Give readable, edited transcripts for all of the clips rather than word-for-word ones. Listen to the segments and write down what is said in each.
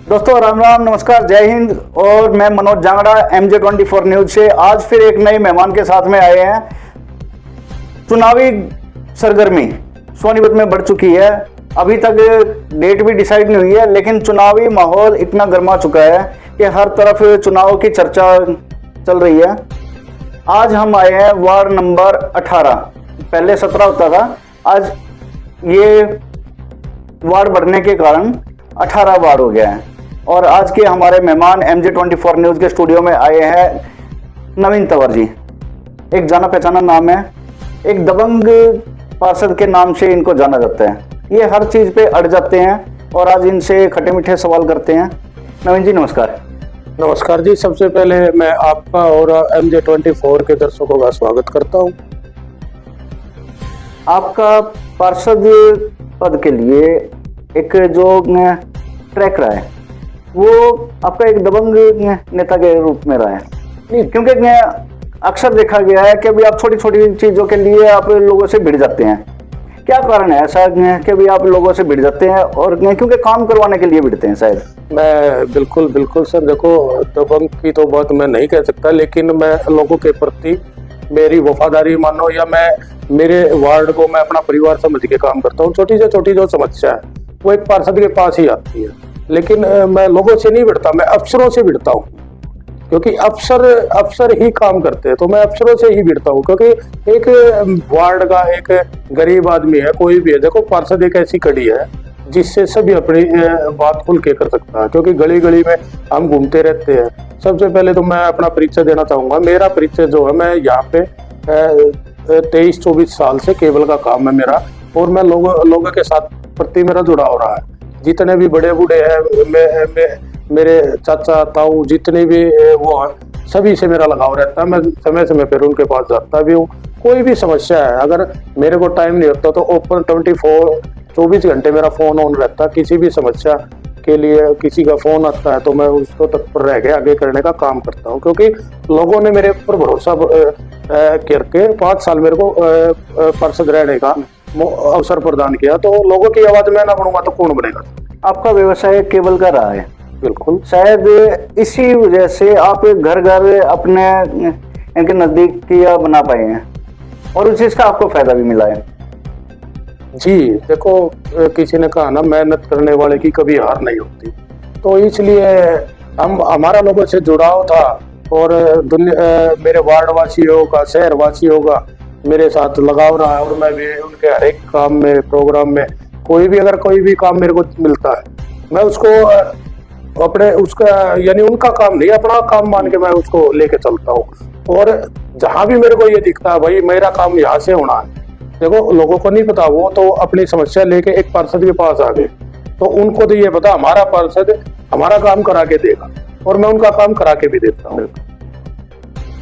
दोस्तों राम राम, नमस्कार, जय हिंद। और मैं मनोज जांगड़ा MJ24 न्यूज से आज फिर एक नए मेहमान के साथ में आए हैं। चुनावी सरगर्मी सोनीपत में बढ़ चुकी है। अभी तक डेट भी डिसाइड नहीं हुई है, लेकिन चुनावी माहौल इतना गर्मा चुका है कि हर तरफ चुनाव की चर्चा चल रही है। आज हम आए हैं वार्ड नंबर 18। पहले 17 होता था, आज ये वार्ड बढ़ने के कारण 18 वार्ड हो गया है। और आज के हमारे मेहमान MJ24 न्यूज के स्टूडियो में आए हैं नवीन तंवर जी। एक जाना पहचाना नाम है, एक दबंग पार्षद के नाम से इनको जाना जाता है। ये हर चीज पे अड़ जाते हैं और आज इनसे खट्टे मीठे सवाल करते हैं। नवीन जी नमस्कार। नमस्कार जी, सबसे पहले मैं आपका और MJ24 के दर्शकों का स्वागत करता हूं। आपका पार्षद पद के लिए एक जो ट्रैक रहा है वो आपका एक दबंग नेता के रूप में रहा है, क्योंकि अक्सर देखा गया है कि अभी आप छोटी छोटी चीजों के लिए आप लोगों से भिड़ जाते हैं। क्या कारण है ऐसा कि अभी आप लोगों से भिड़ जाते हैं? और क्योंकि काम करवाने के लिए भिड़ते हैं शायद। मैं बिल्कुल सर, देखो दबंग की तो बात मैं नहीं कह सकता, लेकिन मैं लोगों के प्रति मेरी वफादारी मानो या मैं मेरे वार्ड को मैं अपना परिवार समझ के काम करता हूँ। छोटी से छोटी जो समस्या है वो एक पार्षद के पास ही आती है, लेकिन मैं लोगों से नहीं भिड़ता, मैं अफसरों से भिड़ता हूँ, क्योंकि अफसर ही काम करते हैं। तो मैं अफसरों से ही भिड़ता हूँ, क्योंकि एक वार्ड का एक गरीब आदमी है, कोई भी है, देखो पार्षद एक ऐसी कड़ी है जिससे सभी अपनी बात खुल के कर सकता है, क्योंकि गली गली में हम घूमते रहते हैं। सबसे पहले तो मैं अपना परिचय देना चाहूँगा। मेरा परिचय जो है, मैं यहाँ पे 23-24 साल से केबल का काम है मेरा, और मैं लोगों के साथ प्रति मेरा जुड़ाव रहा है। जितने भी बड़े बूढ़े हैं, मेरे चाचा ताऊ जितने भी वो हैं, सभी से मेरा लगाव रहता है। मैं समय समय पर उनके पास जाता भी हूँ। कोई भी समस्या है, अगर मेरे को टाइम नहीं होता तो ओपन 24 घंटे मेरा फोन ऑन रहता है। किसी भी समस्या के लिए किसी का फोन आता है तो मैं उसको तत्पर रह के आगे करने का काम करता हूँ, क्योंकि लोगों ने मेरे ऊपर भरोसा करके 5 साल मेरे को पार्षद रहने का अवसर प्रदान किया। तो लोगों की आवाज मैं ना बनूंगा तो कौन बनेगा। आपका व्यवसाय केबल का रहा है, बिल्कुल, शायद इसी वजह से आप घर घर अपने इनके नजदीक किया बना पाए हैं और उस चीज का आपको फायदा भी मिला है। जी देखो, किसी ने कहा ना, मेहनत करने वाले की कभी हार नहीं होती। तो इसलिए हमारा लोगों से जुड़ाव था, और मेरे वार्ड वासियों का, शहर वासियों का मेरे साथ लगाव रहा है। और मैं भी उनके हर एक काम में, प्रोग्राम में, कोई भी काम मेरे को मिलता है, मैं उसको अपने उसका यानी उनका काम नहीं, अपना काम मान के मैं उसको लेके चलता हूँ। और जहां भी मेरे को ये दिखता है भाई मेरा काम यहाँ से होना है, देखो लोगों को नहीं पता, वो तो अपनी समस्या लेके एक पार्षद के पास आ गए, तो उनको तो ये पता हमारा पार्षद हमारा काम करा के देगा, और मैं उनका काम करा के भी देता हूँ।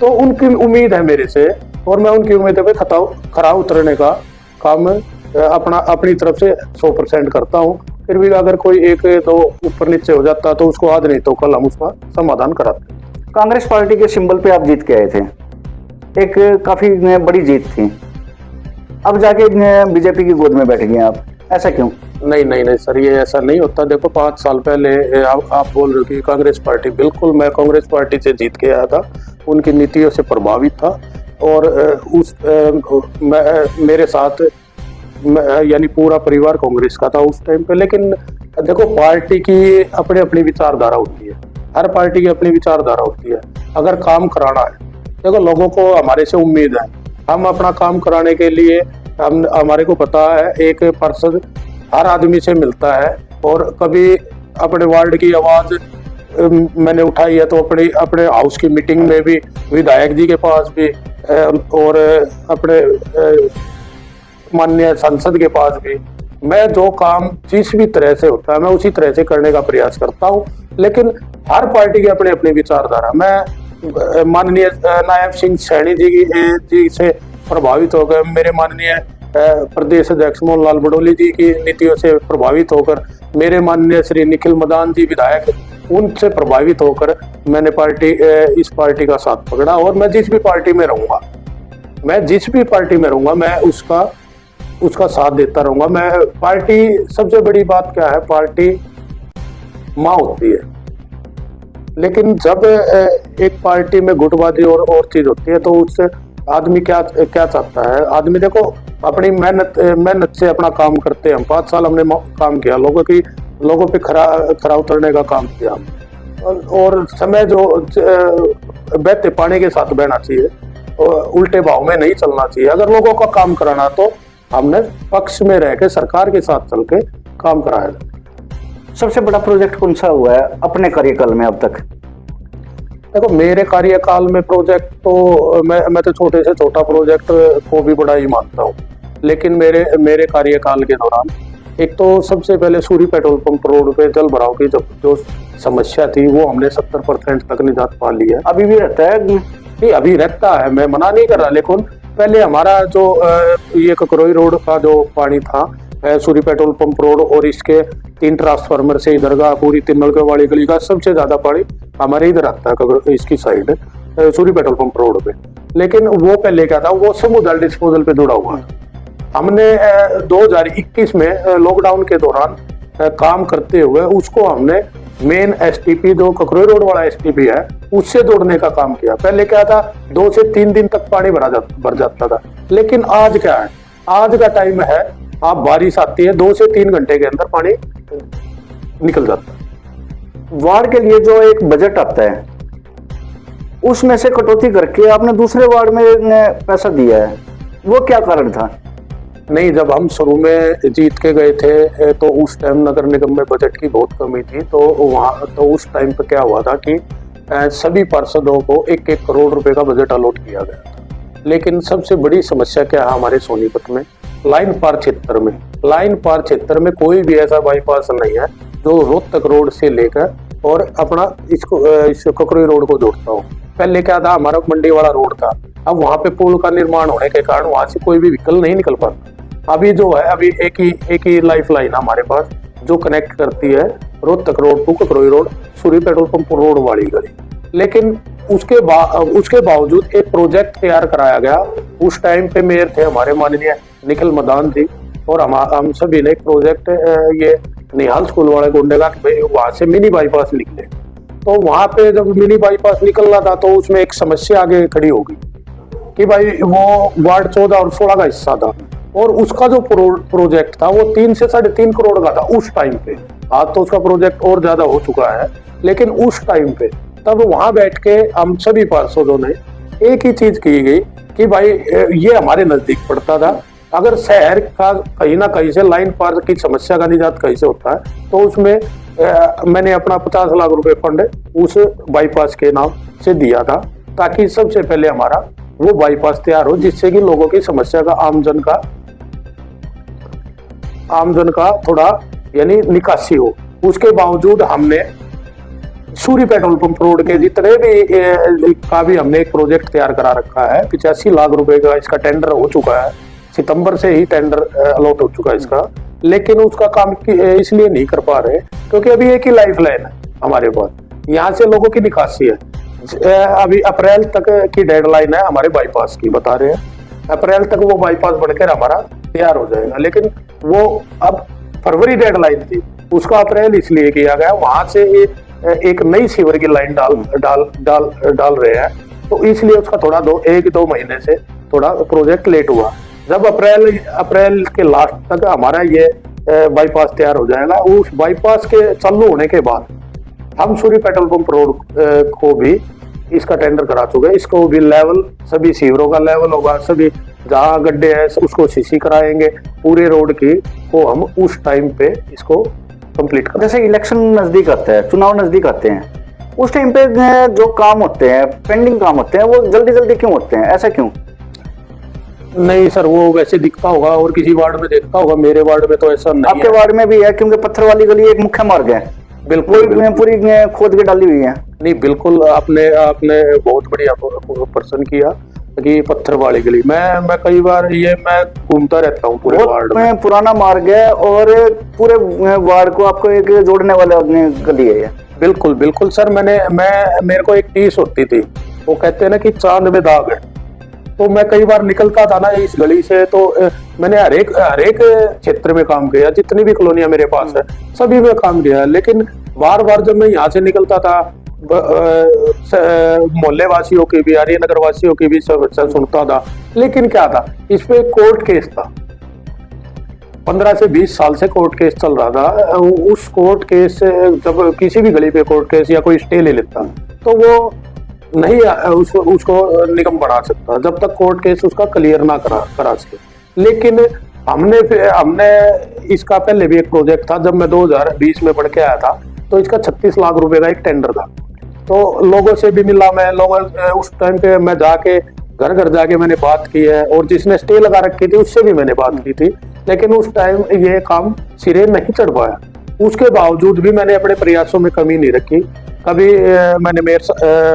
तो उनकी उम्मीद है मेरे से, और मैं उनकी उम्मीद पे खरा उतरने का काम अपनी तरफ से 100% करता हूँ। फिर भी अगर कोई एक तो ऊपर नीचे हो जाता तो उसको आज नहीं तो कल हम उसका समाधान कराते। कांग्रेस पार्टी के सिंबल पे आप जीत के आए थे, एक काफी बड़ी जीत थी, अब जाके बीजेपी की गोद में बैठ गए आप, ऐसा क्यों? नहीं सर, ये ऐसा नहीं होता। देखो 5 साल पहले आप बोल रहे हो कि कांग्रेस पार्टी, बिल्कुल मैं कांग्रेस पार्टी से जीत के आया था, उनकी नीतियों से प्रभावित था, और मेरे साथ यानी पूरा परिवार कांग्रेस का था उस टाइम पे। लेकिन देखो पार्टी की अपनी अपनी विचारधारा होती है, हर पार्टी की अपनी विचारधारा होती है। अगर काम कराना है, देखो लोगों को हमारे से उम्मीद है, हम अपना काम कराने के लिए हमारे को पता है एक पार्षद हर आदमी से मिलता है, और कभी अपने वार्ड की आवाज मैंने उठाई है तो अपने हाउस की मीटिंग में भी, विधायक जी के पास भी, और अपने माननीय सांसद के पास भी। मैं जो काम जिस भी तरह से होता है मैं उसी तरह से करने का प्रयास करता हूँ, लेकिन हर पार्टी की अपनी अपनी विचारधारा। मैं माननीय नायब सिंह सैनी जी से प्रभावित होकर, मेरे माननीय प्रदेश अध्यक्ष मोहन लाल बडोली जी की नीतियों से प्रभावित होकर, मेरे माननीय श्री निखिल मदान जी विधायक, उनसे प्रभावित होकर मैंने इस पार्टी का साथ पकड़ा। और मैं जिस भी पार्टी में रहूंगा मैं उसका साथ देता रहूंगा। मैं पार्टी, सबसे बड़ी बात क्या है, पार्टी माँ होती है। लेकिन जब एक पार्टी में गुटबाजी और चीज होती है तो उससे आदमी क्या क्या चाहता है। आदमी देखो अपनी मेहनत से अपना काम करते हैं हम। 5 साल हमने काम किया, लोगों पे खरा उतरने का काम किया हम। और समय जो बहते पानी के साथ बहना चाहिए, उल्टे भाव में नहीं चलना चाहिए। अगर लोगों का काम कराना तो हमने पक्ष में रह के सरकार के साथ चल के काम कराया। सबसे बड़ा प्रोजेक्ट कौन सा हुआ है अपने कार्यकाल में अब तक? देखो मेरे कार्यकाल में प्रोजेक्ट तो मैं तो छोटे से छोटा प्रोजेक्ट को भी बड़ा ही मानता हूँ। लेकिन मेरे कार्यकाल के दौरान एक तो सबसे पहले सूरी पेट्रोल पंप रोड पे जल भराव की जो समस्या थी वो हमने 70% तक निजात पा ली है। अभी भी रहता है? नहीं, अभी रहता है, मैं मना नहीं कर रहा। लेकिन पहले हमारा जो ये ककरोई रोड का जो पानी था, सूरी पेट्रोल पंप रोड और इसके 3 ट्रांसफार्मर से इधर का पूरी तिन्नलके वाली गली का सबसे ज्यादा पानी हमारे इधर आता है इसकी side Suri petrol pump road पे। लेकिन वो पहले क्या था, वो समुदाय डिस्पोजल पे जुड़ा हुआ है। हमने 2021 में लॉकडाउन के दौरान काम करते हुए उसको हमने मेन एसटीपी जो ककरोई रोड वाला एसटीपी है उससे जोड़ने का काम किया। पहले क्या था, 2 से 3 दिन तक पानी भर जाता था। लेकिन आज क्या है, आज का टाइम है, आप बारिश आती है 2 से 3 घंटे के अंदर पानी निकल जाता है। वार्ड के लिए जो एक बजट आता है उसमें से कटौती करके आपने दूसरे वार्ड में पैसा दिया है, वो क्या कारण था? नहीं, जब हम शुरू में जीत के गए थे तो उस टाइम नगर निगम में बजट की बहुत कमी थी। तो वहाँ तो उस टाइम पे क्या हुआ था कि सभी पार्षदों को 1-1 करोड़ रुपए का बजट अलॉट किया गया था। लेकिन सबसे बड़ी समस्या क्या है हमारे सोनीपत में, लाइन पार क्षेत्र में कोई भी ऐसा बाईपास नहीं है जो रोहतक रोड से लेकर और अपना इस ककरोई रोड को जोड़ता हो। पहले क्या था, हमारा मंडी वाला रोड था, अब वहाँ पे पुल का निर्माण होने के कारण वहां से कोई भी व्हीकल नहीं निकल पाता। अभी जो है, अभी एक ही लाइफ लाइन हमारे पास जो कनेक्ट करती है Rohtak road to Kakroi road, Suri petrol pump road वाली गली। लेकिन उसके बावजूद एक प्रोजेक्ट तैयार कराया गया। उस टाइम पे मेयर थे हमारे माननीय निखिल मदान जी, और हम सभी ने एक प्रोजेक्ट ये निहाल स्कूल वाले गोंडे का वहां से मिनी बाईपास निकले। तो वहां पे जब मिनी बाईपास निकल रहा था तो उसमें एक समस्या आगे खड़ी होगी कि भाई वो वार्ड 14 और 16 का हिस्सा था और उसका जो प्रोजेक्ट था वो 3 से 3.5 करोड़ का था उस टाइम पे। आज तो उसका प्रोजेक्ट और ज्यादा हो चुका है, लेकिन उस टाइम पे तब वहां बैठ के हम सभी पार्षदों ने एक ही चीज की गई कि भाई ये हमारे नजदीक पड़ता था। अगर शहर का कहीं ना कहीं से लाइन पार की समस्या का निजात कहीं से होता है तो उसमें मैंने अपना 50 लाख रुपए फंड उस बाईपास के नाम से दिया था, ताकि सबसे पहले हमारा वो बाईपास तैयार हो, जिससे कि लोगों की समस्या का आमजन का थोड़ा यानी निकासी हो। उसके बावजूद हमने सूरी पेट्रोल पंप रोड के जितने भी का भी हमने एक प्रोजेक्ट तैयार करा रखा है। 85 लाख रुपए का इसका टेंडर हो चुका है, सितंबर से ही टेंडर अलॉट हो चुका है इसका। लेकिन उसका काम इसलिए नहीं कर पा रहे क्योंकि अभी एक ही लाइफ लाइन है हमारे पास, यहाँ से लोगों की निकासी है। अभी अप्रैल तक की डेडलाइन है हमारे बाईपास की, बता रहे हैं अप्रैल तक वो बाईपास बनकर हमारा तैयार हो जाएगा। लेकिन वो अब फरवरी डेडलाइन थी, उसका अप्रैल इसलिए किया गया, वहां से एक नई सीवर की लाइन डाल रहे हैं, तो इसलिए उसका थोड़ा 1-2 महीने से थोड़ा प्रोजेक्ट लेट हुआ। जब अप्रैल के लास्ट तक हमारा ये बाईपास तैयार हो जाएगा, उस बाईपास के चालू होने के बाद हम सूरी पेट्रोल पंप रोड को भी इसका टेंडर करा चुके हैं। इसको भी लेवल, सभी सीवरों का लेवल होगा, सभी जहाँ गड्ढे हैं उसको सीसी कराएंगे, पूरे रोड की को हम उस टाइम पे इसको कंप्लीट करें। जैसे इलेक्शन नजदीक आते हैं, चुनाव नजदीक आते हैं, उस टाइम पे जो काम होते हैं, पेंडिंग काम होते हैं, वो जल्दी क्यों होते हैं, ऐसा क्यों? नहीं सर, वो वैसे दिखता होगा और किसी वार्ड में देखता होगा, मेरे वार्ड में तो ऐसा नहीं। आपके वार्ड में भी है, क्योंकि पत्थर वाली गली एक मुख्य मार्ग है, बिल्कुल पूरी खोद के डाली हुई है। नहीं, बिल्कुल आपने बहुत बढ़िया प्रश्न किया कि पत्थर वाली गली, मैं कई बार मैं घूमता रहता हूँ पूरे वार्ड में। पुराना मार्ग है और पूरे वार्ड को आपको एक जोड़ने वाला गली है। बिल्कुल सर, मेरे को एक टीस होती थी, वो कहते हैं ना कि चांद में दाग है, तो मैं कई बार निकलता था ना इस गली से, तो मैंने हर एक क्षेत्र में काम किया, जितनी भी कॉलोनियां मेरे पास है सभी में काम किया। लेकिन बार बार जब मैं यहाँ से निकलता था मोहल्ले वासियों की भी, हरिनगर वासियों की भी सब सुनता था, लेकिन क्या था, इस पे कोर्ट केस था। 15 से 20 साल से कोर्ट केस चल रहा था। उस कोर्ट केस से जब किसी भी गली पे कोर्ट केस या कोई स्टे ले लेता तो वो नहीं उसको निगम बना सकता जब तक कोर्ट केस उसका क्लियर ना करा सके। लेकिन हमने इसका पहले भी एक प्रोजेक्ट था, जब मैं 2020 में पढ़ के आया था, तो इसका 36 लाख रुपए का एक टेंडर था। तो लोगों से भी मिला मैं, उस टाइम पे मैं जाके घर घर जाके मैंने बात की है, और जिसने स्टे लगा रखी थी उससे भी मैंने बात की थी, लेकिन उस टाइम ये काम सिरे नहीं चढ़ पाया। उसके बावजूद भी मैंने अपने प्रयासों में कमी नहीं रखी। कभी मैंने मेयर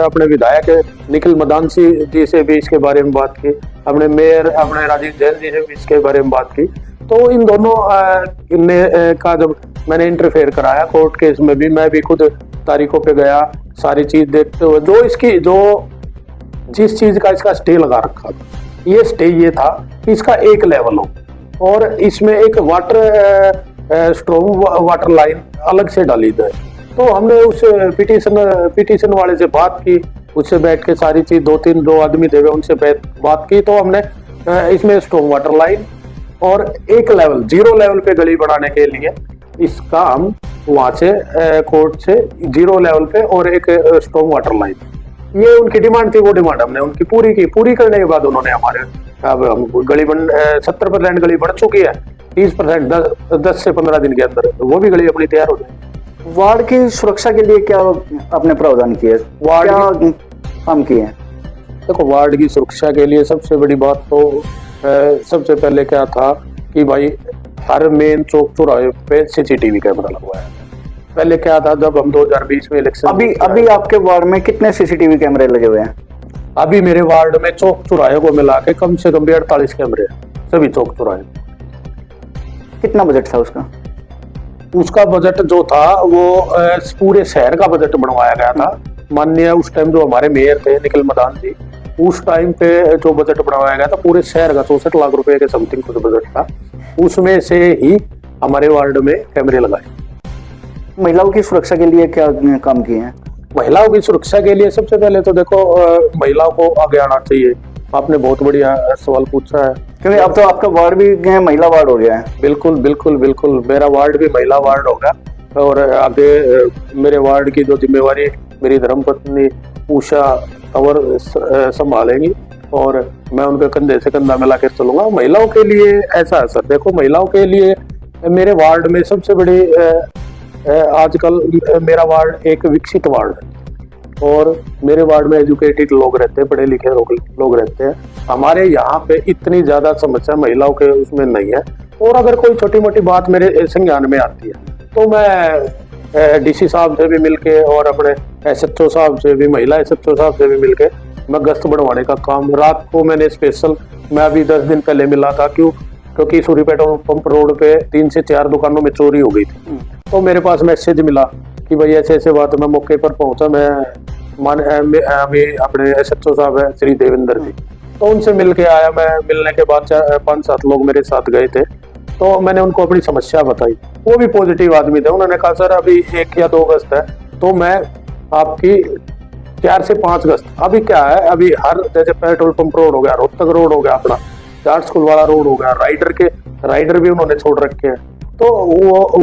अपने विधायक निखिल मदानसी जी से भी इसके बारे में बात की, अपने मेयर अपने राजीव जैन जी से भी इसके बारे में बात की। तो इन दोनों का जब मैंने इंटरफेयर कराया कोर्ट केस में भी, मैं भी खुद तारीखों पे गया, सारी चीज देखते हुए जिस चीज का इसका स्टे लगा रखा था, ये स्टे ये था कि इसका एक लेवल हो और इसमें एक स्ट्रॉन्ग वाटर लाइन अलग से डाली जाए। तो हमने उस पिटीशन वाले से बात की, उससे बैठ के सारी चीज, दो आदमी थे उनसे बात की, तो हमने इसमें स्ट्रॉन्ग वाटर लाइन और एक लेवल 0 लेवल पे गली बनाने के लिए इसका हम वहां से कोर्ट से 0 लेवल पे और एक स्ट्रॉन्ग वाटर लाइन, ये उनकी डिमांड थी। वो डिमांड हमने उनकी पूरी करने के बाद उन्होंने हमारे अब हम गली 70% गली बढ़ चुकी है, 30% 10 से 15 दिन के अंदर वो भी गली अपनी तैयार हो जाए। वार्ड की सुरक्षा के लिए क्या आपने प्रावधान किए, वार्ड काम किए हैं? देखो, वार्ड की सुरक्षा के लिए सबसे बड़ी बात तो सबसे पहले क्या था कि भाई हर मेन चौक चौराहे पे CCTV कैमरा लगवाया। पहले क्या था, जब हम 2020 में इलेक्शन, अभी आपके वार्ड में कितने CCTV कैमरे लगे हुए हैं? अभी मेरे वार्ड में चौक चौराहे को मिला के कम से कम 48 कैमरे हैं, सभी चौक चौराहे। कितना बजट था उसका? उसका बजट जो था वो पूरे शहर का बजट बनवाया गया था। माननीय उस टाइम जो हमारे मेयर थे निखिल मदान जी, उस टाइम पे जो बजट बनवाया गया था पूरे शहर का 64 लाख रुपए के समथिंग कुछ बजट था, उसमें से ही हमारे वार्ड में कैमरे लगाए। महिलाओं की सुरक्षा के लिए क्या काम किए हैं? महिलाओं की सुरक्षा के लिए सबसे पहले तो देखो, महिलाओं को आगे आना चाहिए। आपने बहुत बढ़िया सवाल पूछा है, क्योंकि अब तो आपका वार्ड भी महिला वार्ड हो गया है। बिल्कुल बिल्कुल बिल्कुल, मेरा वार्ड भी महिला वार्ड होगा, और आगे मेरे वार्ड की जो जिम्मेवारी मेरी धर्मपत्नी उषा कंवर संभालेंगी, और मैं उनके कंधे से कंधा मिला कर चलूंगा। महिलाओं के लिए ऐसा है सर, देखो महिलाओं के लिए मेरे वार्ड में सबसे बड़ी आजकल मेरा वार्ड एक विकसित वार्ड है, और मेरे वार्ड में एजुकेटेड लोग रहते हैं, पढ़े लिखे लोग रहते हैं। हमारे यहाँ पे इतनी ज्यादा समस्या महिलाओं के उसमें नहीं है, और अगर कोई छोटी मोटी बात मेरे संज्ञान में आती है तो मैं DC साहब से भी मिलके और अपने SHO साहब से भी, महिला SHO साहब से भी मिलके मैं गश्त बढ़वाने का काम, रात को मैंने स्पेशल, मैं अभी 10 दिन पहले मिला था, क्योंकि सूरी पेट्रोल पंप रोड पे 3 से 4 दुकानों में चोरी हो गई थी। तो मेरे पास मैसेज मिला कि भाई ऐसे बात, मैं मौके पर पहुंचा। मैं अभी अपने SHO साहब है श्री देवेंद्र जी, तो उनसे मिल के आया। मैं मिलने के बाद 5-7 लोग मेरे साथ गए थे, तो मैंने उनको अपनी समस्या बताई। वो भी पॉजिटिव आदमी थे। उन्होंने कहा सर अभी 1 या 2 अगस्त है, तो मैं आपकी 4 से 5 अगस्त, अभी क्या है, अभी हर जैसे पेट्रोल पंप रोड हो गया, रोहतक रोड हो गया, अपना चार्ट स्कूल वाला रोड हो गया, राइडर भी उन्होंने छोड़ रखे हैं। तो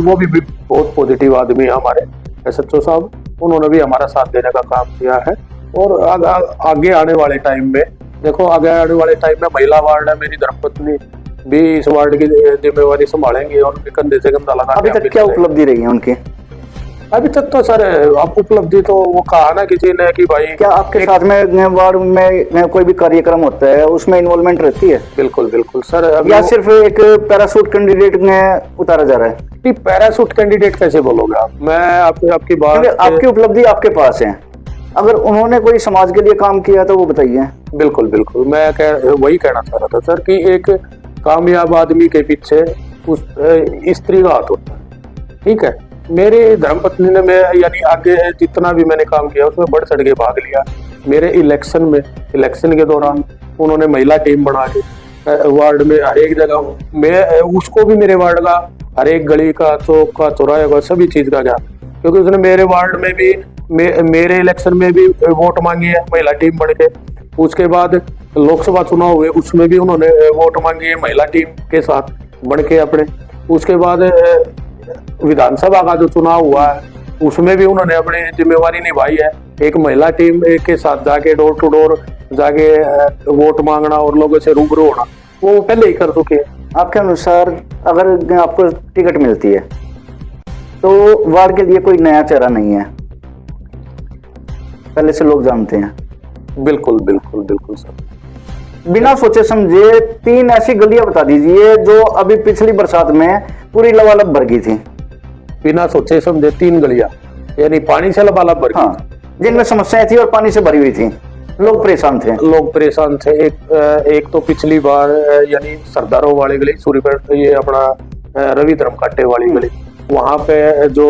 वो भी बहुत पॉजिटिव आदमी है हमारे SHO साहब, उन्होंने भी हमारा साथ देने का काम किया है। और आगे आने वाले टाइम में देखो, आगे आने वाले टाइम में महिला वार्ड है, मेरी धर्मपत्नी भी इस वार्ड की जिम्मेवारी संभालेंगे, और उनके कंधे से कंधा लगा। अभी तक क्या उपलब्धि रही है उनकी? अभी तक तो सर आप उपलब्धि तो वो कहा ना किसी ने कि भाई, क्या आपके साथ में वार्ड में कोई भी कार्यक्रम होता है उसमें इन्वॉल्वमेंट रहती है? बिल्कुल बिल्कुल सर। या सिर्फ एक पैराशूट कैंडिडेट में उतारा जा रहा है? पैराशूट कैंडिडेट कैसे बोलोगे आप? मैं आपकी बात, आपकी उपलब्धि आपके पास है, अगर उन्होंने कोई समाज के लिए काम किया तो वो बताइए। बिल्कुल बिल्कुल, मैं वही कहना चाह रहा था सर कि एक कामयाब आदमी के पीछे उस स्त्री का हाथ होता है। ठीक है, मेरी धर्मपत्नी ने, मैं यानी आगे जितना भी मैंने काम किया उसमें बढ़ चढ़ के भाग लिया। मेरे इलेक्शन के दौरान उन्होंने महिला टीम बना के वार्ड में हर एक जगह, मैं उसको भी मेरे वार्ड का हर एक गली का, चौक का, चौराहे का, सभी चीज का ज्ञान, क्योंकि उसने मेरे वार्ड में भी मेरे इलेक्शन में भी वोट मांगी है महिला टीम बन के। उसके बाद लोकसभा चुनाव हुए उसमें भी उन्होंने वोट मांगी है महिला टीम के साथ बन के अपने। उसके बाद विधानसभा का जो चुनाव हुआ है उसमें भी उन्होंने अपनी जिम्मेवारी निभाई है, एक महिला टीम के साथ जाके डोर टू डोर जाके वोट मांगना और लोगों से रूबरू होना, वो पहले ही कर चुके हैं। आपके अनुसार अगर आपको टिकट मिलती है तो वार्ड के लिए कोई नया चेहरा नहीं है, पहले से लोग जानते हैं। बिल्कुल बिल्कुल बिल्कुल सर। बिना सोचे समझे 3 ऐसी गलियां बता दीजिए जो अभी पिछली बरसात में पूरी लबालब भर गई थी। बिना सोचे समझे 3 गलियां यानी पानी से लबालब भर गई। हाँ, जिनमें समस्याएं थी और पानी से भरी हुई थी, लोग परेशान थे। लोग परेशान थे। एक तो पिछली बार यानी सरदारों वाली गली, सूरीपेट, ये अपना रवि धर्म काटे वाली गली, वहां पे जो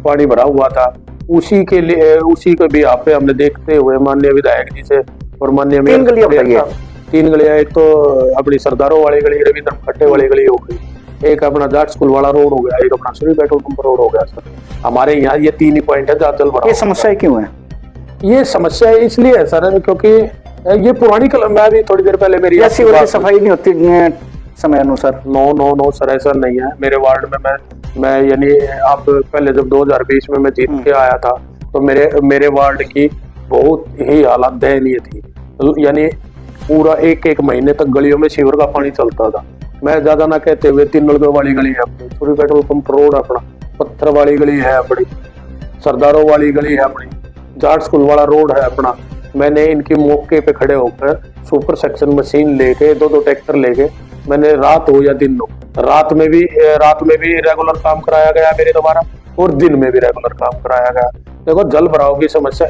पानी भरा हुआ था उसी के लिए, उसी के भी यहाँ पे हमने देखते हुए माननीय विधायक जी से और माननीय 3 गलियां बताइए। 3 गलियां, एक तो अपनी सरदारों वाली गली, रवि धर्म काटे वाली गली हो गई, एक अपना जाट स्कूल वाला रोड हो गया, एक अपना सूरीपेट रोड हो गया। सर हमारे यहाँ ये 3 ही पॉइंट है जहाँ जल भरा। ये समस्या क्यों है? ये समस्या इसलिए है सर क्योंकि ये पुरानी कलम में अभी थोड़ी देर पहले मेरी सफाई नहीं होती समय अनुसार। नो सर, ऐसा नहीं है। मेरे वार्ड में मैं यानी आप पहले जब 2020 में मैं जीत के आया था तो मेरे वार्ड की बहुत ही हालत दयनीय थी। यानी पूरा एक महीने तक गलियों में सीवर का पानी चलता था। मैं ज्यादा ना कहते हुए 3 नलकों वाली गली है अपनी, सूरी पेट्रोल पंप रोड अपना, पत्थर वाली गली है अपनी, सरदारों वाली गली है अपनी, जाट स्कूल वाला रोड है अपना। मैंने इनकी मौके पे खड़े होकर सुपर सेक्शन मशीन लेके 2 ट्रैक्टर लेके मैंने रात हो या दिन हो, रात में भी रेगुलर काम कराया गया मेरे द्वारा और दिन में भी रेगुलर काम कराया गया। देखो जल भराव की समस्या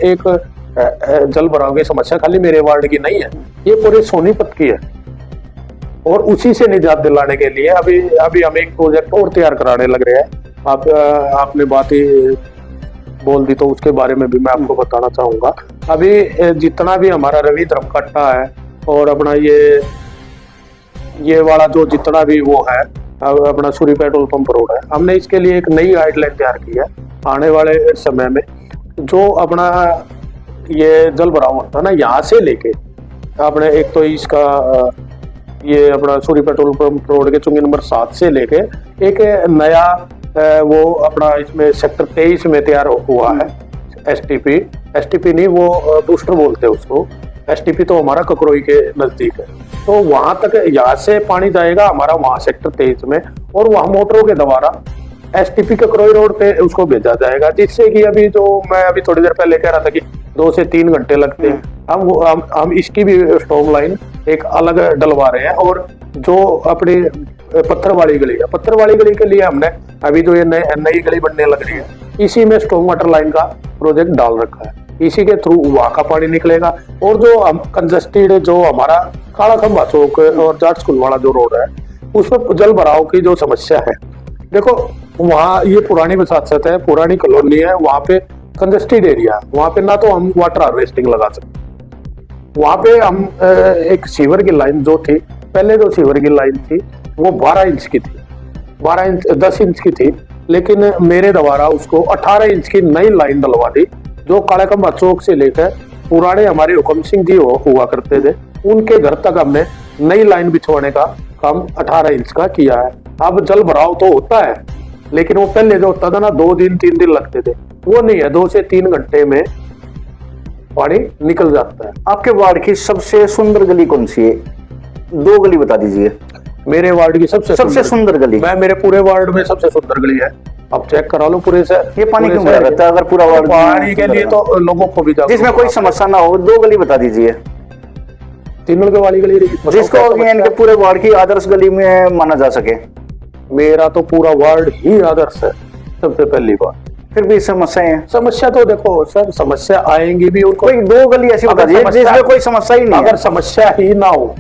जल भराव की समस्या खाली मेरे वार्ड की नहीं है, ये पूरे सोनीपत की है। और उसी से निजात दिलाने के लिए अभी हम एक प्रोजेक्ट और तैयार कराने लग रहे हैं। आपने बात ही बोल दी तो उसके बारे में भी मैं आपको बताना चाहूंगा। अभी जितना भी हमारा रवि धर्म कट्टा है और अपना ये वाला जो जितना भी वो है अपना सूरी पेट्रोल पंप रोड है, हमने इसके लिए एक नई गाइडलाइन तैयार की है। आने वाले समय में जो अपना ये जल भराव होता है ना, यहाँ से लेके अपने एक तो इसका ये अपना सूरी पेट्रोल पंप रोड के चुंगी नंबर 7 से लेके एक नया वो अपना इसमें सेक्टर 23 में तैयार हुआ है। एसटीपी नहीं, वो बूस्टर बोलते हैं उसको। एसटीपी तो हमारा ककरोई के नजदीक है, तो वहां तक यहाँ से पानी जाएगा हमारा वहां सेक्टर 23 में, और वहां मोटरों के द्वारा एसटीपी ककरोई रोड पे उसको भेजा जाएगा, जिससे कि अभी जो मैं अभी थोड़ी देर पहले कह रहा था कि 2 से 3 घंटे लगते हैं, हम इसकी भी स्टॉर्म लाइन एक अलग डलवा रहे हैं। और जो अपनी पत्थर वाली गली है, पत्थर वाली गली के लिए हमने अभी जो ये नई गली बनने लग रही है, इसी में स्टॉर्म वाटर लाइन का प्रोजेक्ट डाल रखा है। इसी के थ्रू वहां का पानी निकलेगा। और जो हम कंजस्टेड जो हमारा काला खंबा चौक और जाट स्कूल वाला जो रोड है, उसमें जल भराव की जो समस्या है, देखो वहाँ ये पुरानी बसात है, पुरानी कॉलोनी है, वहाँ पे कंजस्टेड एरिया, वहाँ पे ना तो हम वाटर हार्वेस्टिंग लगा सकते, वहाँ पे हम एक सीवर की लाइन जो थी, पहले जो सीवर की लाइन थी वो 12 इंच की थी, 10 इंच की थी, लेकिन मेरे द्वारा उसको 18 इंच की नई लाइन डलवा दी, जो काला खंबा चौक से लेकर पुराने हमारे हुकम सिंह जी हुआ करते थे उनके घर तक हमने नई लाइन बिछवाने का काम 18 इंच का किया है। अब जल भराव तो होता है, लेकिन वो पहले जो होता था ना 2 दिन 3 दिन लगते थे, वो नहीं है, 2 से 3 घंटे में पानी निकल जाता है। आपके वार्ड की सबसे सुंदर गली कौन सी है? 2 गली बता दीजिए। मेरे वार्ड की सबसे सुंदर गली, मैं मेरे पूरे वार्ड में सबसे सुंदर गली है, अब चेक करा लो पूरे से। ये पानी क्यों भरा रहता है? अगर पूरा वार्ड पानी के लिए तो लोगों को भी जिसमें कोई समस्या ना हो, 2 गली बता दीजिए। 3 नलके वाली गली जिसको इनके पूरे वार्ड की आदर्श गली में माना जा सके। मेरा तो पूरा वार्ड ही आदर्श है सबसे पहली बात। फिर भी समस्याएं हैं। समस्या तो देखो सर, समस्या आएंगी भी, उनको कोई 2 गली ऐसी बता दीजिए जिसमें कोई समस्या ही नहीं है। अगर समस्या ही ना हो,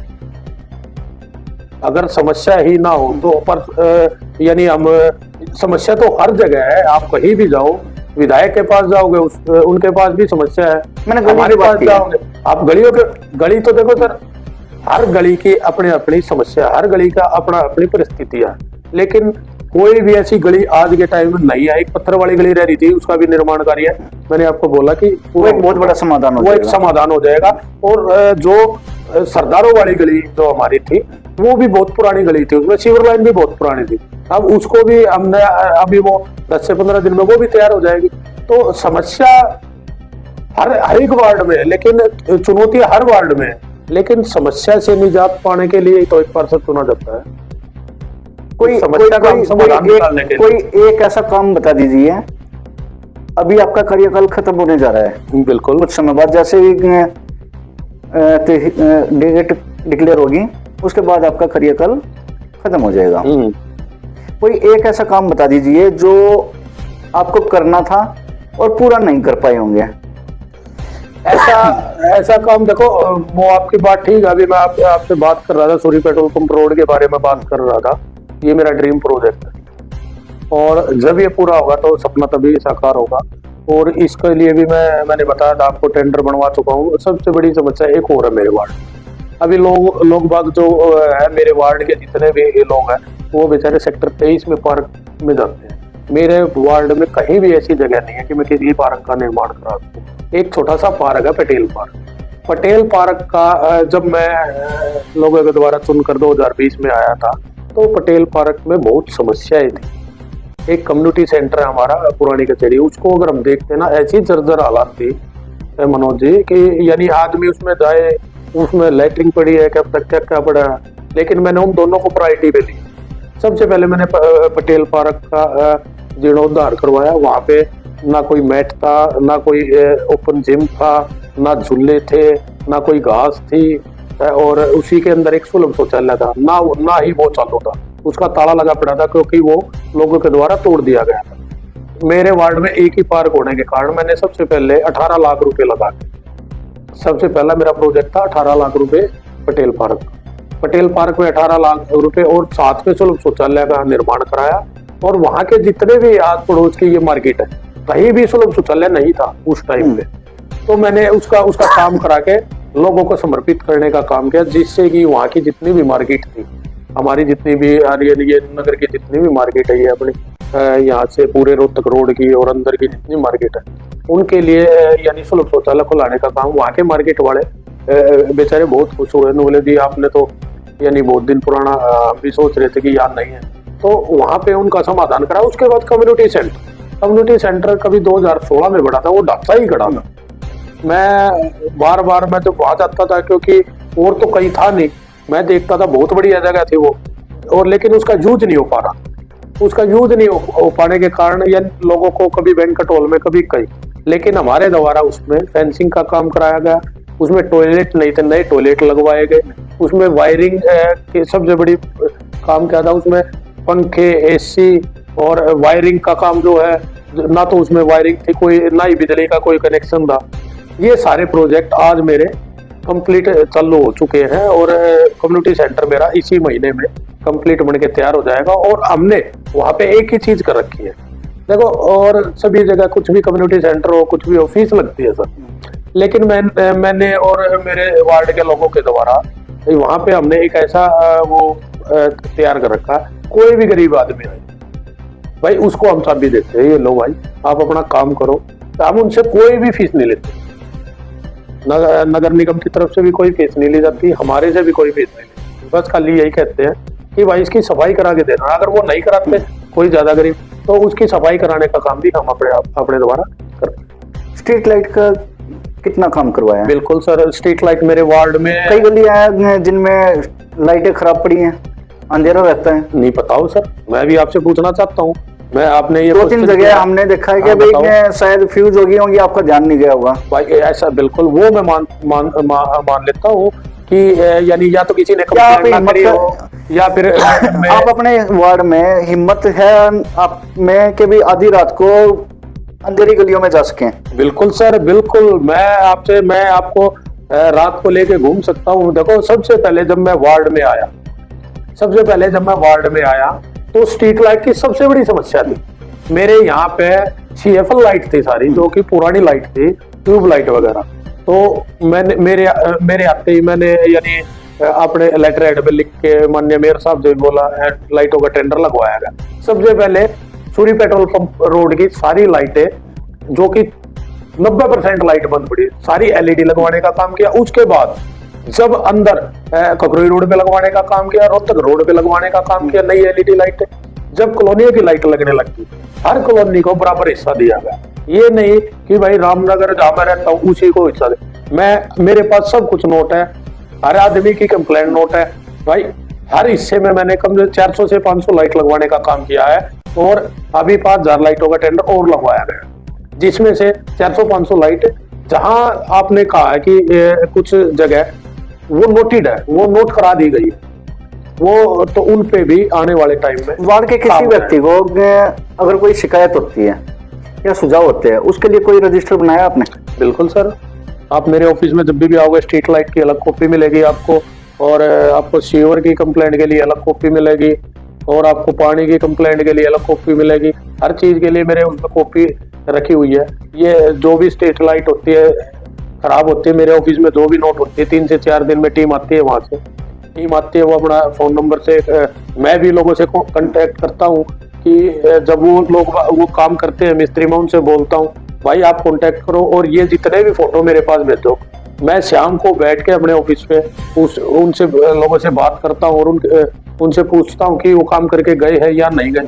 अगर समस्या ही ना हो तो पर यानी हम समस्या तो हर जगह है, आप कहीं भी जाओ, विधायक के पास जाओगे उनके पास भी समस्या है, मैंने गली की बात की। जाओगे आप गली तो देखो सर, हर गली की अपनी अपनी समस्या, हर गली का अपना अपनी परिस्थितियां, लेकिन कोई भी ऐसी गली आज के टाइम में नहीं आई। पत्थर वाली गली रह रही थी, उसका भी निर्माण कार्य है। मैंने आपको बोला कि वो एक बहुत बड़ा समाधान हो वो एक जाएगा। समाधान हो जाएगा। और जो सरदारों वाली गली जो हमारी थी, वो भी बहुत पुरानी गली थी, उसमें सीवर लाइन भी बहुत पुरानी थी। अब उसको भी हमने अभी वो 10 से 15 दिन में वो भी तैयार हो जाएगी। तो समस्या हर एक वार्ड में है, लेकिन चुनौती हर वार्ड में है, लेकिन समस्या से निजात पाने के लिए तो एक पार्षद चुना जाता है। कोई समस्या का समाधान निकालने के लिए। कोई एक ऐसा काम बता दीजिए, अभी आपका कार्यकाल खत्म होने जा रहा है बिल्कुल, कुछ समय बाद, जैसे ही डेट डिक्लेयर होगी उसके बाद आपका कार्यकाल खत्म हो जाएगा। कोई एक ऐसा काम बता दीजिए जो आपको करना था और पूरा नहीं कर पाए होंगे। ऐसा काम देखो, वो आपकी बात ठीक है। अभी मैं आपसे बात कर रहा था सूरी पेट्रोल पंप रोड के बारे में बात कर रहा था। ये मेरा ड्रीम प्रोजेक्ट है, और जब ये पूरा होगा तो सपना तभी साकार होगा। और इसके लिए भी मैंने बताया था आपको, टेंडर बनवा चुका हूँ। सबसे बड़ी समस्या एक और है मेरे वार्ड। अभी लोग बाग जो है मेरे वार्ड के जितने भी लोग हैं, वो बेचारे सेक्टर 23 में पार्क में जाते हैं। मेरे वार्ड में कहीं भी ऐसी जगह नहीं है कि मैं किसी पार्क का निर्माण करा सकूं। एक छोटा सा पार्क है पटेल पार्क। पटेल पार्क का जब मैं लोगों के द्वारा चुनकर 2020 में आया था, तो पटेल पार्क में बहुत समस्याएं थी। एक कम्युनिटी सेंटर है हमारा पुरानी कचहरी, उसको अगर हम देखते ना, ऐसी जर्जर हालात थी मनोज जी कि यानी आदमी उसमें जाए, उसमें लैट्रिन पड़ी है, क्या पड़ा है। लेकिन मैंने उन दोनों को प्रायोरिटी पे ली। सबसे पहले मैंने पटेल पार्क का जीर्णोद्धार करवाया। वहाँ पे ना कोई मैट था, ना कोई ओपन जिम था, ना झूले थे, ना कोई घास थी, और उसी के अंदर एक सुलभ शौचालय था, ना ही वो चालू था। उसका ताला लगा पड़ा था क्योंकि वो लोगों के द्वारा तोड़ दिया गया था। मेरे वार्ड में एक ही पार्क होने के कारण मैंने सबसे पहले 18 लाख रुपए लगा के, सबसे पहला मेरा प्रोजेक्ट था 18 लाख रुपए पटेल पार्क। पटेल पार्क में 18 लाख रुपए और साथ में सुलभ शौचालय का निर्माण कराया। और वहां के जितने भी आस पड़ोस की ये मार्केट है, कहीं भी सुलभ शौचालय नहीं था उस टाइम पे। तो मैंने उसका काम करा के लोगों को समर्पित करने का काम किया, जिससे कि वहाँ की जितनी भी मार्केट थी, हमारी जितनी भी ये नगर की जितनी भी मार्केट है, ये अपने यहाँ से पूरे रोहतक रोड की और अंदर की जितनी मार्केट है, उनके लिए यानी सुलभ शौचालय को लाने का काम वहाँ के मार्केट वाले बेचारे बहुत खुश हुए। बोले जी आपने तो यानी बहुत दिन पुराना हम भी सोच रहे थे कि याद नहीं है, तो वहाँ पे उनका समाधान करा। उसके बाद कम्युनिटी सेंटर कभी 2016 में बढ़ा था, वो ढांचा ही खड़ा था। मैं बार मैं जब वहां जाता था, क्योंकि और तो कहीं था नहीं, मैं देखता था बहुत बढ़िया जगह थी वो, और लेकिन उसका यूज नहीं हो पा रहा। उसका यूज नहीं हो पाने के कारण या लोगों को कभी बैंक्वेट हॉल में, कभी कहीं, लेकिन हमारे द्वारा उसमें फेंसिंग का काम कराया गया। उसमें टॉयलेट नहीं थे, नए टॉयलेट लगवाए गए। उसमें वायरिंग की सबसे बड़ी काम क्या था, उसमें पंखे, एसी और वायरिंग का काम जो है, ना तो उसमें वायरिंग थी कोई, ना ही बिजली का कोई कनेक्शन था। ये सारे प्रोजेक्ट आज मेरे कंप्लीट चालू हो चुके हैं, और कम्युनिटी सेंटर मेरा इसी महीने में कंप्लीट बन के तैयार हो जाएगा। और हमने वहाँ पे एक ही चीज कर रखी है, देखो, और सभी जगह कुछ भी कम्युनिटी सेंटर हो, कुछ भी ऑफिस लगती है सर, लेकिन मैंने और मेरे वार्ड के लोगों के द्वारा वहाँ पे हमने एक ऐसा वो तैयार कर रखा है, कोई भी गरीब आदमी आए भाई, उसको हम चाबी देते हैं, ये लो भाई आप अपना काम करो। तो हम उनसे कोई भी फीस नहीं लेते, नगर निगम की तरफ से भी कोई फीस नहीं ली जाती, हमारे से भी कोई फीस नहीं लेती। बस खाली यही कहते हैं कि भाई इसकी सफाई करा के देना। अगर वो नहीं कराते कोई ज्यादा गरीब, तो उसकी सफाई कराने का काम भी हम अपने द्वारा करते हैं। स्ट्रीट लाइट का कितना काम करवाया? बिल्कुल सर, स्ट्रीट लाइट मेरे वार्ड में कई गलियां हैं जिनमें लाइटें खराब पड़ी हैं, अंधेरा रहता है। नहीं पता हो सर, मैं भी आपसे पूछना चाहता हूँ। मैं आपने ये 2-3 जगह हमने देखा है कि भाई शायद फ्यूज हो गई होंगी, आपका ध्यान नहीं गया होगा। भाई ऐसा बिल्कुल, वो मैं मान लेता हूँ कि यानी या तो किसी ने कंप्लेंट ना करी हो, या फिर आप अपने वार्ड में हिम्मत है आप में कि भी आधी रात को अंधेरी गलियों में जा सकें? बिल्कुल सर, बिल्कुल। मैं आपको रात को लेके घूम सकता हूँ। देखो, सबसे पहले जब मैं वार्ड में आया तो स्ट्रीट लाइट की सबसे बड़ी समस्या थी। मेरे यहाँ पे CFL लाइट थी सारी, जो कि पुरानी लाइट थी, ट्यूब लाइट वगैरह। तो मेरे आते ही मैंने यानी अपने लेटर हेड पे लिख के माननीय मेयर साहब से बोला लाइटों का टेंडर लगवाया गया। सबसे पहले सूरी पेट्रोल पंप रोड की सारी लाइटें जो कि 90% लाइट बंद पड़ी, सारी एलईडी लगवाने का काम किया। उसके बाद जब अंदर ककरोई रोड पे लगवाने का काम किया, रोहतक रोड पे लगवाने का काम किया नई एलईडी लाइटें। जब कॉलोनियों की लाइट लगने लगती, हर कॉलोनी को बराबर हिस्सा दिया गया। ये नहीं कि भाई रामनगर जहां मैं रहता हूँ उसी को हिस्सा दे। मेरे पास सब कुछ नोट है, हर आदमी की कंप्लेंट नोट है भाई। हर हिस्से में मैंने कम से 400 से 500 लाइट लगवाने का काम किया है और अभी 5000 लाइटों का टेंडर और लगवाया गया, जिसमें से 400-500 लाइट जहां आपने कहा है कि कुछ जगह वो नोटेड है, वो नोट करा दी गई है, वो तो उन पे भी आने वाले टाइम में वार्ड के किसी व्यक्ति को अगर कोई शिकायत होती है या सुझाव होते हैं, उसके लिए कोई रजिस्टर बनाया आपने? बिल्कुल सर, आप मेरे ऑफिस में जब भी आओगे स्ट्रीट लाइट की अलग कॉपी मिलेगी आपको, और आपको सीवर की कंप्लेंट के लिए अलग कॉपी मिलेगी, और आपको पानी की कंप्लेंट के लिए अलग कॉपी मिलेगी। हर चीज के लिए मेरे उसमें कॉपी रखी हुई है। ये जो भी स्ट्रीट लाइट होती है खराब होती है, मेरे ऑफिस में जो भी नोट होती है 3 से 4 दिन में टीम आती है, वहां से टीम आती है, वो अपना फोन नंबर से मैं भी लोगों से कांटेक्ट करता हूँ कि जब वो लोग वो काम करते हैं मिस्त्री, में उनसे बोलता हूँ भाई आप कांटेक्ट करो और ये जितने भी फोटो मेरे पास भेजो। मैं शाम को बैठ के अपने ऑफिस पे उनसे लोगों से बात करता हूँ और उनसे पूछता हूँ कि वो काम करके गए हैं या नहीं गए।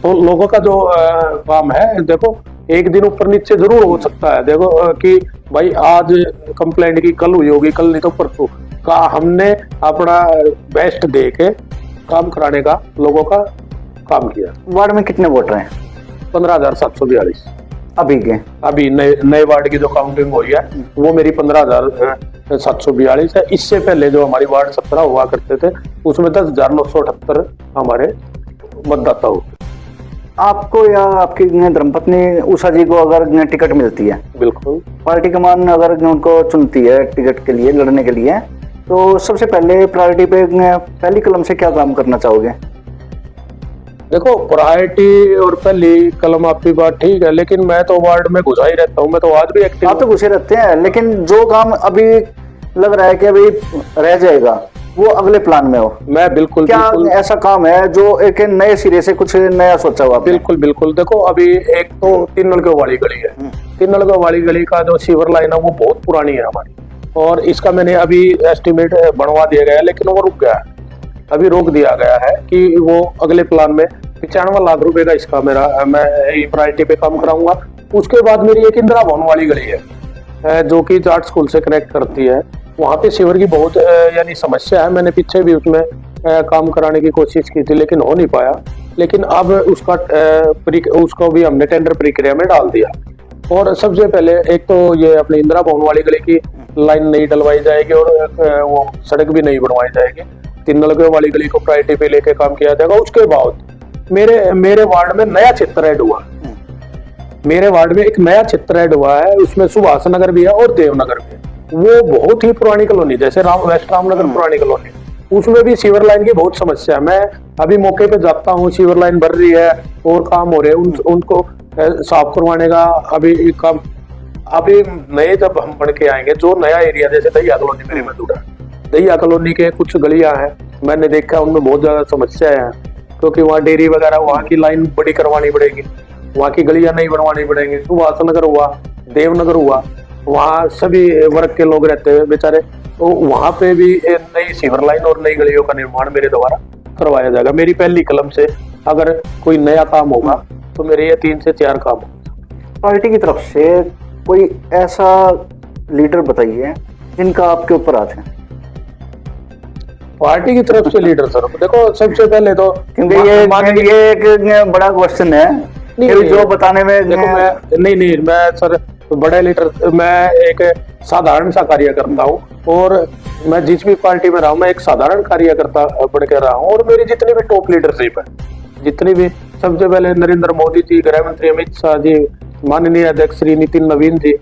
तो लोगों का जो काम है, देखो एक दिन ऊपर नीचे जरूर हो सकता है, देखो कि भाई आज कंप्लेंट की कल हुई होगी, कल नहीं तो परसों का। हमने अपना बेस्ट दे के काम कराने का लोगों का काम किया। वार्ड में कितने वोटर हैं? 15,742 अभी नए वार्ड की जो काउंटिंग हुई है वो मेरी 15,742 है। इससे पहले जो हमारी वार्ड 17 हुआ करते थे उसमें 10,978 हमारे मतदाता हो। आपको या आपकी धर्मपत्नी उषा जी को अगर टिकट मिलती है, बिल्कुल पार्टी कमान अगर उनको चुनती है टिकट के लिए, लड़ने के लिए, तो सबसे पहले प्रायोरिटी पे पहली कलम से क्या काम करना चाहोगे? देखो प्रायोरिटी और पहली कलम आपकी बात ठीक है, लेकिन मैं तो वार्ड में घुसा ही रहता हूँ, मैं तो आज भी एक्टिव। आप तो घुसे रहते हैं, लेकिन जो काम अभी लग रहा है कि अभी रह जाएगा वो अगले प्लान में हो, मैं बिल्कुल क्या ऐसा काम है जो एक नए सिरे से कुछ नया सोचा हुआ? बिल्कुल देखो अभी एक तो 3 नलकों वाली गली है, 3 नलकों वाली गली का जो सीवर लाइन है वो बहुत पुरानी है हमारी, और इसका मैंने अभी एस्टिमेट बनवा दिया गया है, लेकिन वो रुक गया है, अभी रोक दिया गया है कि वो अगले प्लान में 95 लाख रुपए का इसका मैं प्रायोरिटी पे काम कराऊंगा। उसके बाद मेरी एक इंदिरा भवन वाली गली है जो कि जाट स्कूल से कनेक्ट करती है, वहाँ पे सीवर की बहुत यानी समस्या है। मैंने पीछे भी उसमें काम कराने की कोशिश की थी लेकिन हो नहीं पाया, लेकिन अब उसको भी हमने टेंडर प्रक्रिया में डाल दिया। और सबसे पहले एक तो ये अपनी इंदिरा भवन वाली गली की लाइन नहीं डलवाई जाएगी और वो सड़क भी नहीं बनवाई जाएगी, 3 नलकों वाली गली को प्रायोरिटी पे लेके काम किया जाएगा। उसके बाद मेरे वार्ड में नया क्षेत्र ऐड हुआ, मेरे वार्ड में एक नया क्षेत्र ऐड हुआ है, उसमें सुभाष नगर भी है और देवनगर भी है। वो बहुत ही पुरानी कॉलोनी, जैसे वेस्ट रामनगर पुरानी कॉलोनी, उसमें भी सीवर लाइन की बहुत समस्या है। मैं अभी मौके पे जाता हूँ, सीवर लाइन भर रही है और काम हो रहे हैं उनको साफ करवाने का अभी काम। अभी नए जब हम बढ़ के आएंगे, जो नया एरिया जैसे दहिया कॉलोनी मेरे में जुड़ा, दहिया कॉलोनी के कुछ गलियां हैं, मैंने देखा उनमें बहुत ज्यादा समस्या है, क्योंकि वहाँ डेयरी वगैरह, वहाँ की लाइन बड़ी करवानी पड़ेगी, वहाँ की गलियां नहीं बनवानी पड़ेंगी। सुभाष नगर हुआ, देवनगर हुआ, वहाँ सभी वर्ग के लोग रहते हैं बेचारे, तो वहाँ पे भी नई सीवर लाइन और नई गलियों का निर्माण मेरे द्वारा करवाया जाएगा। मेरी पहली कलम से अगर कोई नया काम होगा तो मेरे ये 3 से 4 काम होगा। पार्टी की तरफ से कोई ऐसा लीडर बताइए जिनका आपके ऊपर हाथ है। पार्टी की तरफ से लीडर सर, देखो सबसे पहले तो क्योंकि ये एक बड़ा क्वेश्चन है, जो बताने में देखो मैं सर बड़े लीडर, मैं एक साधारण सा कार्य करता हूँ और मैं जिस भी पार्टी में रहा हूँ मैं एक साधारण कार्यकर्ता बन के रहा हूँ। और मेरी जितनी भी टॉप लीडरशिप है, जितनी भी, सबसे पहले नरेंद्र मोदी जी, गृह मंत्री अमित शाह जी, माननीय अध्यक्ष श्री नितिन नवीन जी,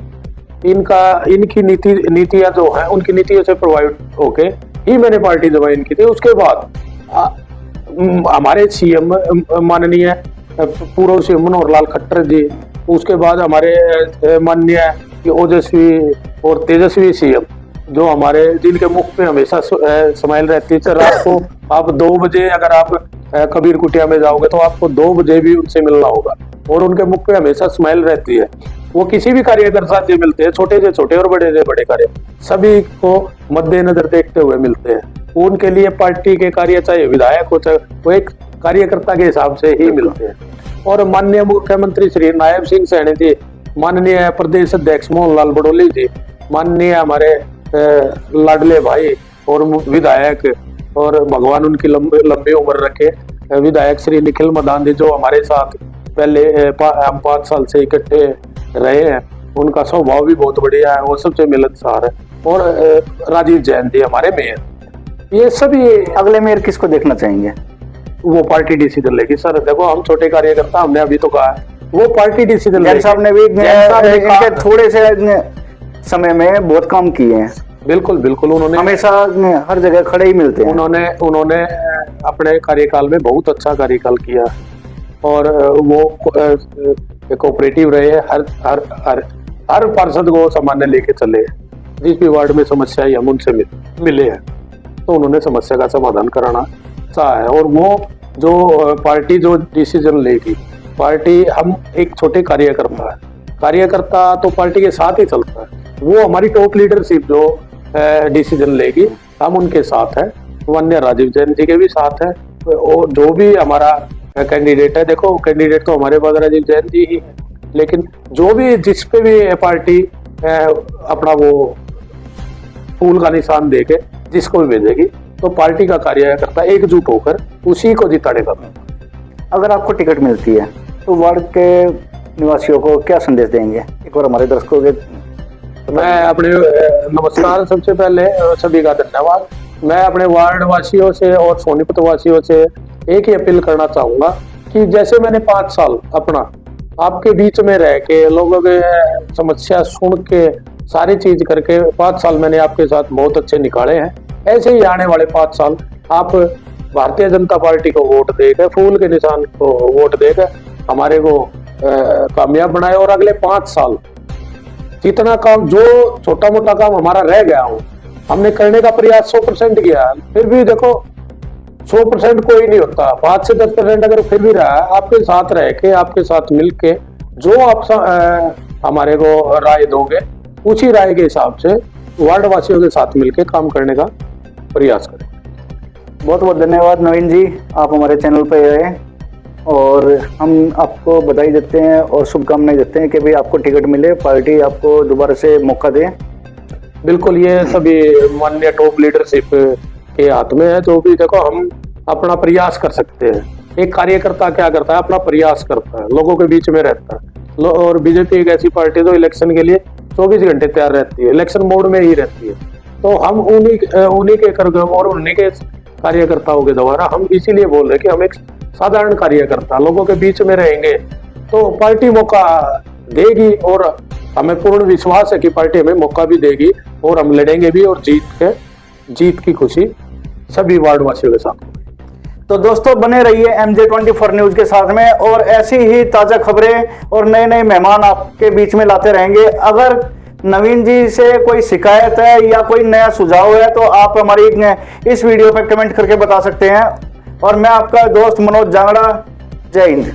इनकी नीतियां जो है उनकी नीतियों से प्रभावित होके ही मैंने पार्टी ज्वाइन की थी। उसके बाद हमारे सीएम माननीय पूर्व सीएम मनोहर लाल खट्टर जी, उसके बाद हमारे माननीय ओजस्वी और तेजस्वी सीएम, जो हमारे जिनके मुख पे हमेशा स्माइल रहती है। रात को आप 2 बजे अगर आप कबीर कुटिया में जाओगे तो आपको 2 बजे भी उनसे मिलना होगा और उनके मुख पे हमेशा स्माइल रहती है। वो किसी भी कार्यकर्ता से मिलते हैं, छोटे से छोटे और बड़े से बड़े कार्य, सभी को मद्देनजर देखते हुए मिलते हैं। उनके लिए पार्टी के कार्य चाहे विधायक हो चाहे वो एक कार्यकर्ता के हिसाब से ही मिलते हैं। और माननीय मुख्यमंत्री श्री नायब सिंह सैनी जी, माननीय प्रदेश अध्यक्ष मोहनलाल बड़ोली जी, माननीय हमारे लाडले भाई और विधायक और भगवान उनकी लंबी उम्र रखे विधायक श्री निखिल मदान जी, जो हमारे साथ पहले हम 5 साल से इकट्ठे रहे हैं, उनका स्वभाव भी बहुत बढ़िया है, वो सबसे मिलनसार है। और राजीव जैन जी हमारे मेयर, ये सभी। अगले मेयर किसको देखना चाहेंगे? वो पार्टी डिसीजन लेगी सर। देखो हम छोटे कार्यकर्ता, हमने अभी तो कहा है वो पार्टी डिसीजन लेगी। साहब ने भी इनके थोड़े से समय में बहुत काम किए हैं। बिल्कुल बिल्कुल, उन्होंने हमेशा हर जगह खड़े ही मिलते हैं। उन्होंने अपने कार्यकाल में बहुत अच्छा कार्यकाल किया और वो कोऑपरेटिव रहे हैं। हर पार्षद को सामान्य लेके चले, जिस भी वार्ड में समस्या है हम उनसे मिले हैं तो उन्होंने समस्या का समाधान कराना चाहा है। और वो जो पार्टी जो डिसीजन लेगी, पार्टी, हम एक छोटे कार्यकर्ता तो पार्टी के साथ ही चलता है। वो हमारी टॉप लीडरशिप जो डिसीजन लेगी हम उनके साथ है, माननीय राजीव जैन जी के भी साथ है। और जो भी हमारा कैंडिडेट है, देखो कैंडिडेट तो हमारे पास राजीव जैन जी ही है, लेकिन जो भी जिस पे भी पार्टी अपना वो फूल का निशान देके जिसको भी भेजेगी तो पार्टी का कार्यकर्ता एकजुट होकर उसी को जितानेगा। अगर आपको टिकट मिलती है तो वार्ड के निवासियों को क्या संदेश देंगे? एक बार हमारे दर्शकों के मैं अपने नमस्कार, सबसे पहले सभी का धन्यवाद। मैं अपने वार्ड वासियों से और सोनीपत वासियों से एक ही अपील करना चाहूंगा कि जैसे मैंने 5 साल अपना आपके बीच में रह के लोगों के समस्या सुन के सारी चीज करके 5 साल मैंने आपके साथ बहुत अच्छे निकाले हैं, ऐसे ही आने वाले 5 साल आप भारतीय जनता पार्टी को वोट देकर, फूल के निशान को वोट देकर हमारे को कामयाब बनाए। और अगले 5 साल जितना काम, जो छोटा मोटा काम हमारा रह गया हो, हमने करने का प्रयास 100% किया। फिर भी देखो 100% कोई नहीं होता, 5 से 10% अगर फिर भी रहा, आपके साथ रह के, आपके साथ मिल के जो आप हमारे को राय दोगे, उसी राय के हिसाब से वार्ड वासियों के साथ मिलकर काम करने का प्रयास करें। बहुत बहुत धन्यवाद नवीन जी, आप हमारे चैनल पर आए और हम आपको बधाई देते हैं और शुभकामनाएं देते हैं कि भाई आपको टिकट मिले, पार्टी आपको दोबारा से मौका दे। बिल्कुल, ये सभी माननीय टॉप लीडरशिप के हाथ में है। जो भी देखो हम अपना प्रयास कर सकते हैं। एक कार्यकर्ता क्या करता है, अपना प्रयास करता है, लोगों के बीच में रहता है। और बीजेपी एक ऐसी पार्टी जो इलेक्शन के लिए 24 घंटे तैयार रहती है, इलेक्शन मोड में ही रहती है। तो हम उन्हीं के कार्यक्रम और उन्हीं के कार्यकर्ताओं के द्वारा हम इसीलिए बोल रहे हैं कि हम एक साधारण कार्यकर्ता लोगों के बीच में रहेंगे तो पार्टी मौका देगी और हमें पूर्ण विश्वास है कि पार्टी हमें मौका भी देगी और हम लड़ेंगे भी और जीत की खुशी सभी वार्ड वासियों के साथ। तो दोस्तों बने रहिए MJ24 न्यूज के साथ में और ऐसी ही ताजा खबरें और नए नए मेहमान आपके बीच में लाते रहेंगे। अगर नवीन जी से कोई शिकायत है या कोई नया सुझाव है तो आप हमारी इस वीडियो पर कमेंट करके बता सकते हैं। और मैं आपका दोस्त मनोज जांगड़ा, जय हिंद।